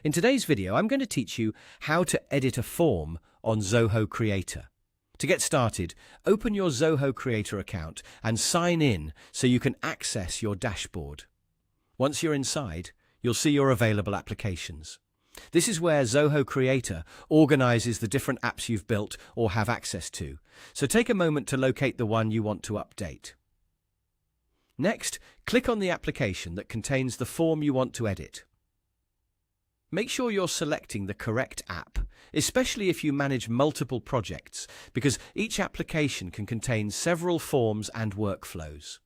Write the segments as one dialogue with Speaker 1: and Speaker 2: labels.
Speaker 1: In today's video, I'm going to teach you how to edit a form on Zoho Creator. To get started, open your Zoho Creator account and sign in so you can access your dashboard. Once you're inside, you'll see your available applications. This is where Zoho Creator organizes the different apps you've built or have access to, so take a moment to locate the one you want to update. Next, click on the application that contains the form you want to edit. Make sure you're selecting the correct app, especially if you manage multiple projects, because each application can contain several forms and workflows.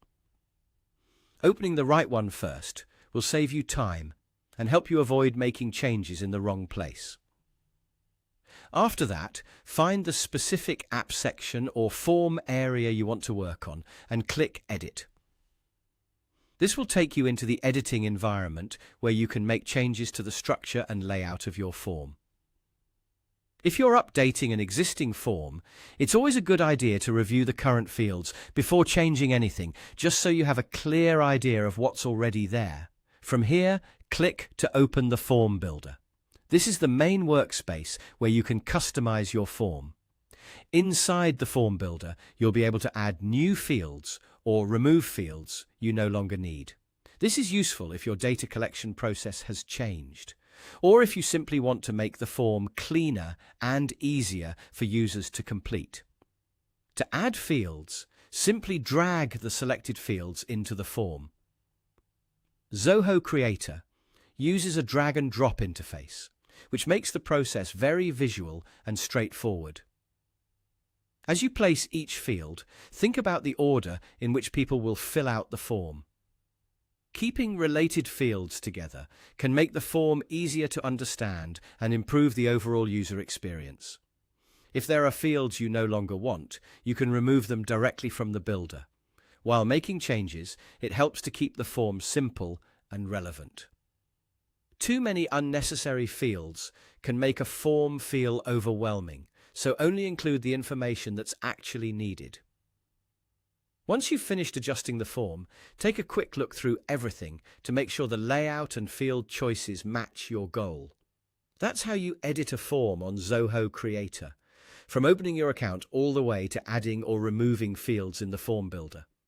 Speaker 1: Opening the right one first will save you time and help you avoid making changes in the wrong place. After that, find the specific app section or form area you want to work on and click Edit. This will take you into the editing environment where you can make changes to the structure and layout of your form. If you're updating an existing form, it's always a good idea to review the current fields before changing anything, just so you have a clear idea of what's already there. From here, click to open the Form Builder. This is the main workspace where you can customize your form. Inside the Form Builder, you'll be able to add new fields or remove fields you no longer need. This is useful if your data collection process has changed, or if you simply want to make the form cleaner and easier for users to complete. To add fields, simply drag the selected fields into the form. Zoho Creator uses a drag-and-drop interface, which makes the process very visual and straightforward. As you place each field, think about the order in which people will fill out the form. Keeping related fields together can make the form easier to understand and improve the overall user experience. If there are fields you no longer want, you can remove them directly from the builder. While making changes, it helps to keep the form simple and relevant. Too many unnecessary fields can make a form feel overwhelming, so only include the information that's actually needed. Once you've finished adjusting the form, take a quick look through everything to make sure the layout and field choices match your goal. That's how you edit a form on Zoho Creator, from opening your account all the way to adding or removing fields in the form builder.